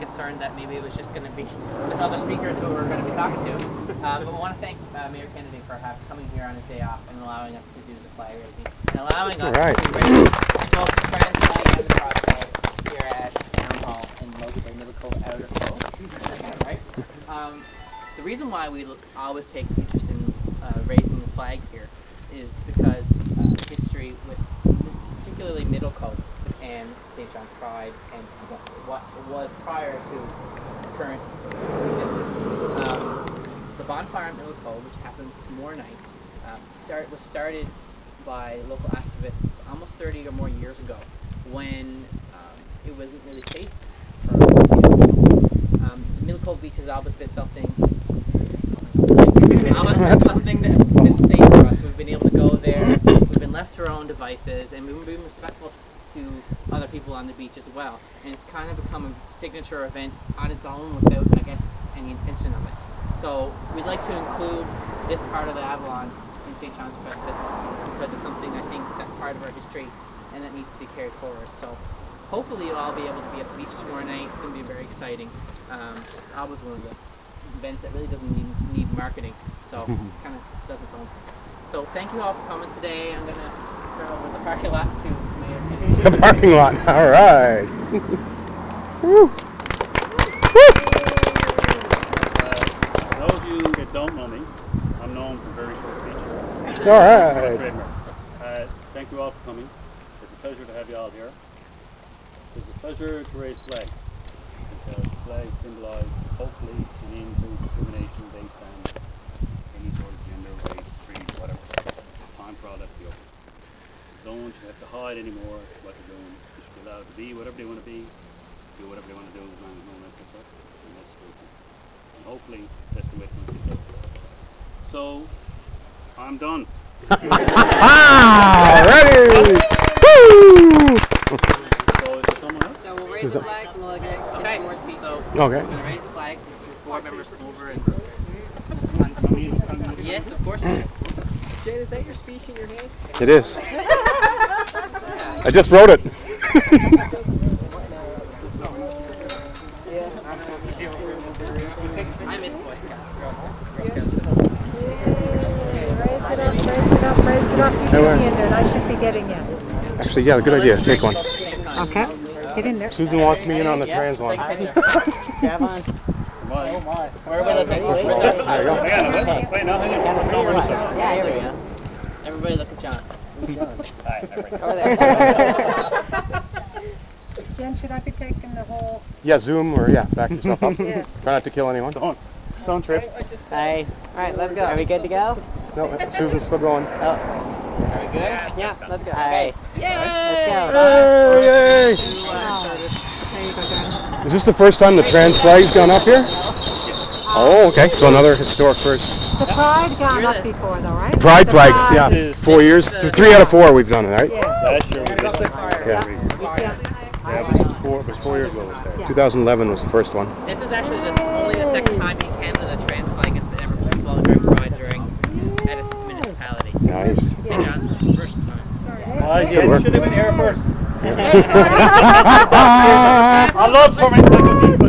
concerned that maybe it was just going to be just other speakers who we're going to be talking to. But we want to thank Mayor Kennedy for coming here on his day off and allowing us to do the flag raising and allowing us to raise both the trans flag and the cross flag here at Town Hall in Mosbury, Middle Cove, Outer Cove. Right? The reason why we always take interest in raising the flag here is because history with particularly Middle Cove and St. John's Pride and what was prior to current existence. The bonfire in Middle Cove, which happens tomorrow night, was started by local activists almost 30 or more years ago when it wasn't really safe for Middle Cove Beach has always been something that's been safe for us. We've been able to go there, we've been left to our own devices, and we've been respectful to other people on the beach as well. And it's kind of become a signature event on its own without, I guess, any intention of it. So we'd like to include this part of the Avalon in St. John's Pride because it's something I think that's part of our history and that needs to be carried forward. So hopefully you'll all be able to be at the beach tomorrow night. It's going to be very exciting. It's always one of the events that really doesn't need marketing, so kind of does its own thing. So thank you all for coming today. I'm going to turn over the parking lot to Mayor Kennedy. The parking lot, all right. Woo. For those of you that don't know me, I'm known for very short speeches. All right. Thank you all for coming. It's a pleasure to have you all here. It's a pleasure to raise flags, because flags symbolize, hopefully, an end to discrimination based on any sort of gender, race, creed, whatever. It's time for all that to be over. No one should have to hide anymore what they're doing. They should be allowed to be whatever they want to be, do whatever they want to do as long as no one else gets hurt. And that's the great thing. And hopefully, that's the way it's going to be. So, I'm done. Ready! Woo! So, is there someone else? So we'll raise the flags and we'll get more speeches. So Okay. we're going to raise the flags. Board members come over and... Yes, of course. Jane, is that your speech in your hand? It is. I just wrote it. I miss Boy Scouts. Raise it up. You should be in there, and I should be getting in. Actually, yeah, good idea. Take one. Okay, get in there. Susan wants me in on the trans one. Grab on. Oh my. Where are we looking? There you go. Wait, no, hang on. Yeah, here we go. Everybody look at John. Over there. Jen, should I be taking the whole... Yeah, Zoom or back yourself up. Yes. Try not to kill anyone. Don't trip. Hey. All right, let's go. Are we good to go? No, Susan's still going. Oh. Are we good? Yeah, let's go. Okay. Yay! Let's Is this the first time the trans flag's gone up here? Oh, okay. So another historic first. The Pride gone up before, though, right? Pride The flags, Pride. yeah. 4 years. 3 out of 4 we've done it, right? Yeah. Last year we did it. Yeah. Yeah, it was 4 years ago. Yeah. 2011 was the first one. This is actually only the second time in Canada the trans flag has ever flown during Pride at a municipality. Nice. St. John's was the first time. You should have been here first. I love swimming.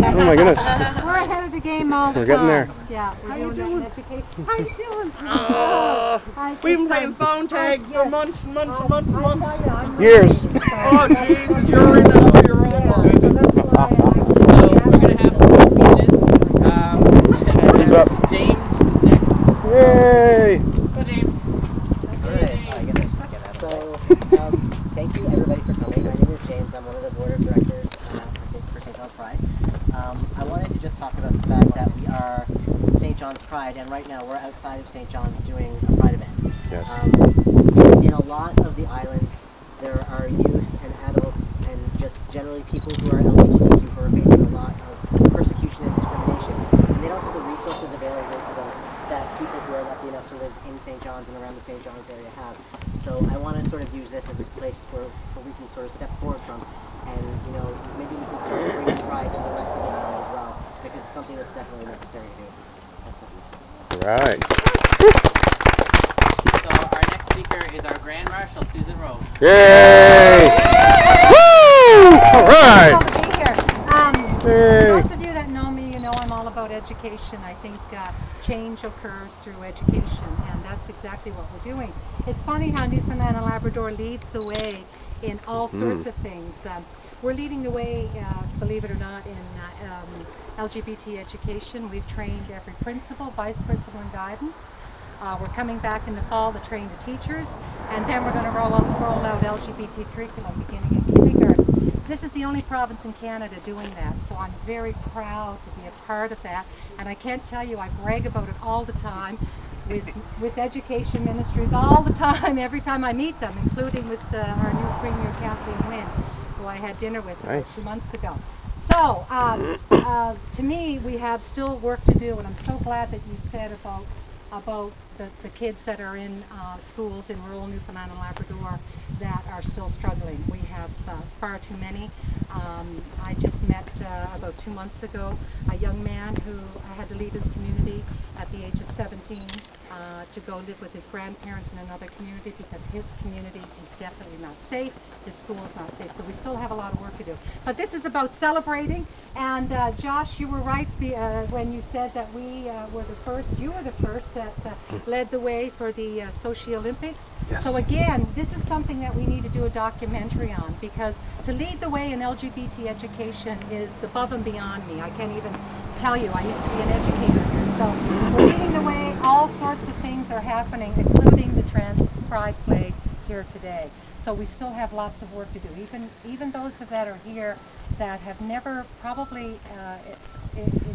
Oh my goodness. We're ahead of the game all the We're time. getting there. Yeah, we're doing that in education. How you doing? We've been playing phone tag for months and months and months and months. Years. Oh, Jesus, you're in now, you're on. So we're going to have some speeches. Who's up? James next. Yay! Go James. So, thank you everybody for coming. My name is James. I'm one of the board of directors for St. John's Pride. I wanted to just talk about the fact that we are St. John's Pride, and right now we're outside of St. John's doing a Pride event. Yes. In a lot of the island, there are youth and adults and just generally people who are LGBTQ who are facing a lot of persecution and discrimination, and they don't have the resources available to them that people who are lucky enough to live in St. John's and around the St. John's area have. So I want to sort of use this as a place where we can sort of step forward from, and maybe we can start bringing pride to the rest of the island as well, because it's something that's definitely necessary to do. That's what we say. Right. So our next speaker is our Grand Marshal, Susan Rose. Yay! Woo! All right. Hey. all about education. I think change occurs through education, and that's exactly what we're doing. It's funny how Newfoundland and Labrador leads the way in all sorts of things. We're leading the way, believe it or not, in LGBT education. We've trained every principal, vice principal, and guidance. We're coming back in the fall to train the teachers, and then we're going to roll out LGBT curriculum beginning in kindergarten. This is the only province in Canada doing that, so I'm very proud to be a part of that. And I can't tell you, I brag about it all the time with education ministries all the time, every time I meet them, including with our new Premier Kathleen Wynne, who I had dinner with about 2 months ago. So, to me, we have still work to do, and I'm so glad that you said about the kids that are in schools in rural Newfoundland and Labrador that are still struggling. We have far too many. I just met about 2 months ago a young man who had to leave his community at the age of 17 to go live with his grandparents in another community because his community is definitely not safe, his school is not safe. So we still have a lot of work to do. But this is about celebrating, and Josh, you were right when you said that we were the first, you were the first that led the way for the Sochi Olympics. Yes. So again, this is something that we need to do a documentary on, because to lead the way in LGBT education is above and beyond me. I can't even tell you, I used to be an educator here. So we're leading the way, all sorts of things are happening, including the trans pride flag here today. So we still have lots of work to do. Even those that are here that have never probably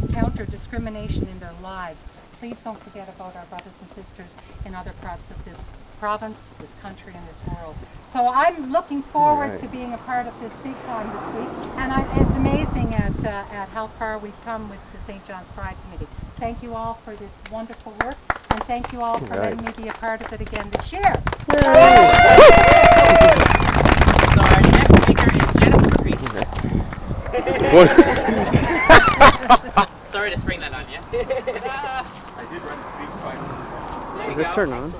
encountered discrimination in their lives, please don't forget about our brothers and sisters in other parts of this province, this country, and this world. So I'm looking forward to being a part of this big time this week, and it's amazing at how far we've come with the St. John's Pride Committee. Thank you all for this wonderful work, and thank you all for letting me be a part of it again this year. So our next speaker is McCreath. Sorry to spring that on you. I did run the speech 5 minutes ago. Is this turned on?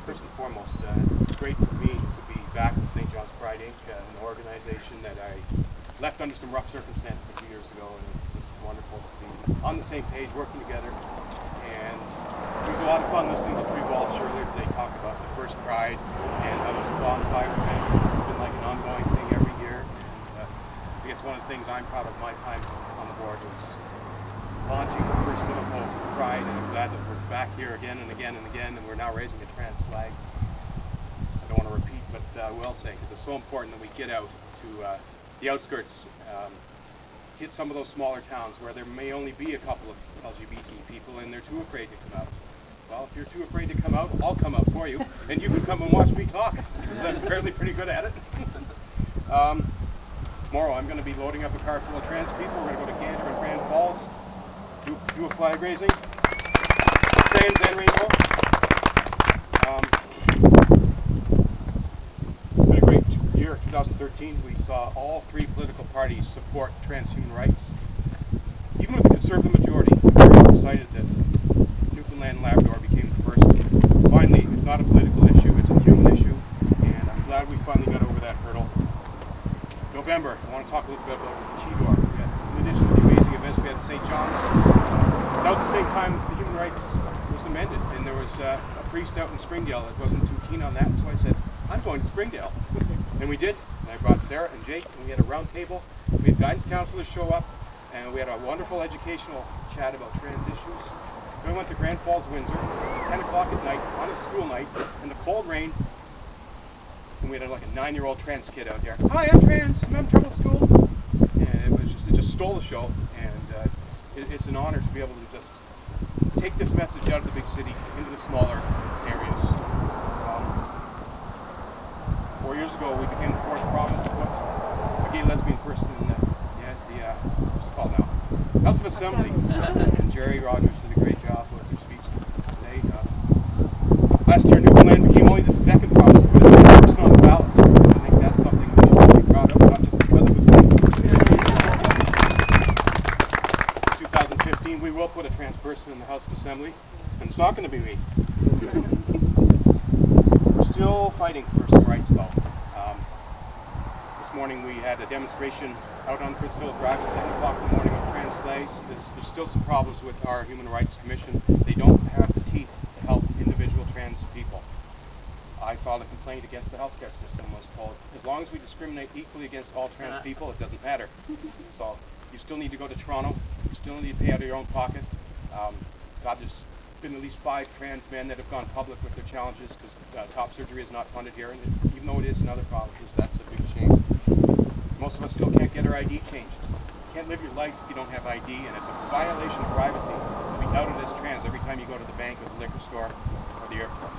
First and foremost, it's great for me to be back with St. John's Pride Inc., an organization that I left under some rough circumstances a few years ago, and it's just wonderful to be on the same page, working together. And it was a lot of fun listening to Tree Walsh earlier today talk about the first Pride and how there's a bonfire event. It's been like an ongoing thing every year. And I guess one of the things I'm proud of my time on the board was launching the first little Cove Pride, and I'm glad that we're back here again and again and again, and we're now raising a trans flag. I don't want to repeat, but I will say, because it's so important that we get out to the outskirts, hit some of those smaller towns where there may only be a couple of LGBT people and they're too afraid to come out. Well, if you're too afraid to come out, I'll come out for you, and you can come and watch me talk, because I'm apparently pretty good at it. Tomorrow I'm going to be loading up a car full of trans people. We're going to go to Gander and Grand Falls, do a flag raising, Sands and Rainbow. It's been a great year, 2013. We saw all 3 political parties support trans human rights. Even with a conservative majority, we're very excited that Newfoundland and Labrador became the first. Finally, it's not a political issue, it's a human issue, and I'm glad we finally got over that hurdle. November, I want to talk a little bit about Chidor. In addition to the amazing events we had at St. John's, that was the same time the human rights was amended, and there was a priest out in Springdale that wasn't too keen on that, so I said, I'm going to Springdale. And we did, and I brought Sarah and Jake, and we had a round table. We had guidance counselors show up, and we had a wonderful educational chat about trans issues. Then we went to Grand Falls, Windsor, at 10 o'clock at night, on a school night, in the cold rain, and we had like a 9-year-old trans kid out there. Hi, I'm trans, I'm having trouble at school. And it just stole the show, and it's an honor to be able to just take this message out of the big city into the smaller areas. 4 years ago, we became the 4th province to put a gay lesbian person in the what's it called now? House of Assembly. And Jerry Rogers did a great job with her speech today. Last year, Newfoundland became only the 2nd province to put a gay person on the ballot. I think that's something we should be proud of, not just because it was me. In 2015, we will put a trans person in the House of Assembly, and it's not going to be me. We're still fighting for some rights, though. This morning we had a demonstration out on Prince Philip Drive at 7 o'clock in the morning of trans flags. There's still some problems with our Human Rights Commission. They don't have the teeth to help individual trans people. I filed a complaint against the healthcare system and was told, as long as we discriminate equally against all trans people, it doesn't matter. So you still need to go to Toronto. You still need to pay out of your own pocket. God, there's been at least 5 trans men that have gone public with their challenges because top surgery is not funded here, and even though it is in other provinces, that's a big shame. Most of us still can't get our ID changed. You can't live your life if you don't have ID, and it's a violation of privacy to be outed as trans every time you go to the bank or the liquor store or the airport.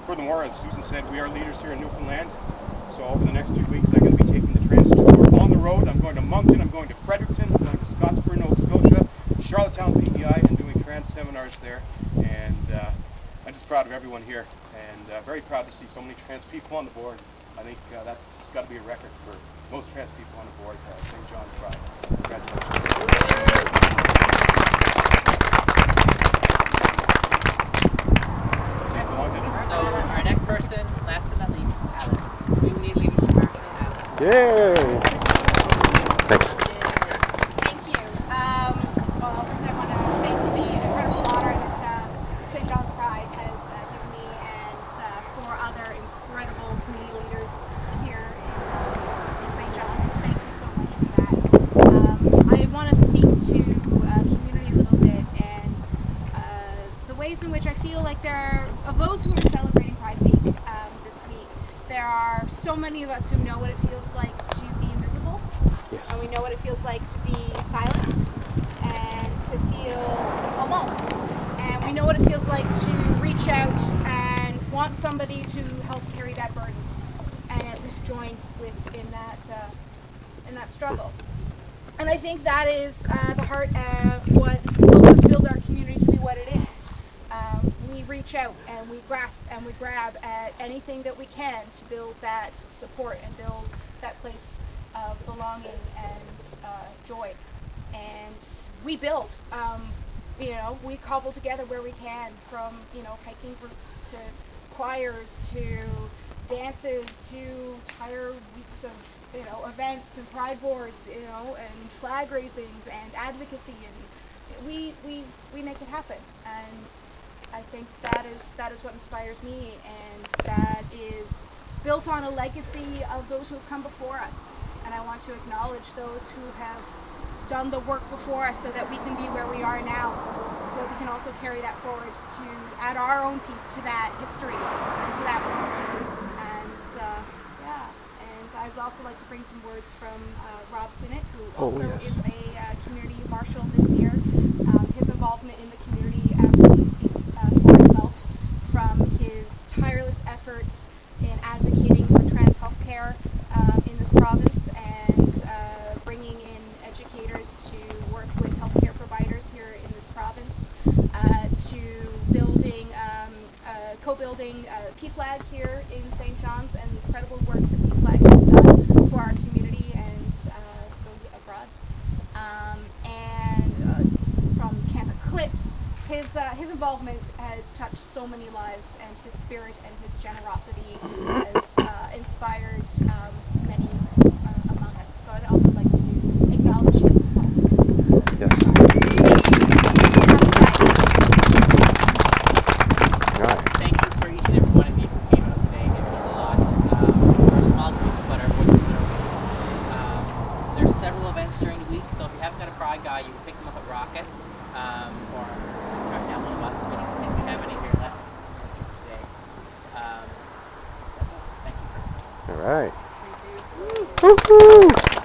Furthermore, as Susan said, we are leaders here in Newfoundland, so over the next 3 weeks I'm going to be taking the trans tour on the road. I'm going to Moncton, I'm going to Fredericton, I'm going to Scottsboro, Nova Scotia, Charlottetown, PEI, and doing trans seminars there, and I'm just proud of everyone here, and very proud to see so many trans people on the board. I think that's got to be a record for most trans people on the board at St. John's Pride. Congratulations. So our next person, last but not least, Alex. We need leadership marshal, Alex. Yay! Thanks. Thank you. Well, first I want to thank the incredible honor that St. John's Pride has given me and 4 other incredible community leaders here in St. John's. So thank you so much for that. I want to speak to community a little bit and the ways in which I feel like there are, of those who are celebrating Pride Week this week, there are so many of us who know what it feels like to be invisible. Yes. And we know what it feels like to be silenced and to feel alone. And we know what it feels like to reach out and want somebody to help carry that burden and at least join in that struggle. And I think that is the heart of what helps us build our community to be what it is. We reach out and we grasp and we grab at anything that we can to build that support and build that place of belonging and joy. And we build. We cobble together where we can, from hiking groups to choirs to dances to entire weeks of events and pride boards, and flag raisings and advocacy, and we make it happen. And I think that is what inspires me, and that is built on a legacy of those who have come before us. And I want to acknowledge those who have done the work before us so that we can be where we are now, so that we can also carry that forward to add our own piece to that history and to that belonging. And I'd also like to bring some words from Rob Sinnott, who also is a community marshal this year. His involvement in the community absolutely speaks for itself, from his tireless efforts in advocating for trans healthcare in this province and bringing in educators to work with healthcare providers here in this province, to building, co-building PFLAG here in St. John's, and the incredible work that PFLAG has done for our community and abroad. From Camp Eclipse, his involvement has touched so many lives, and his spirit and his generosity has inspired many among us. So I'd also like to acknowledge his involvement. Yes. Right. Thank you for each and every one of you who came out today. It means a lot. We're a small group, but our voices are big. There's several events during the week, so if you haven't got a Pride guy, you can pick them up at Rocket, or track down one of us. We don't think we have any here left today. Thank you. All right. Woo-hoo!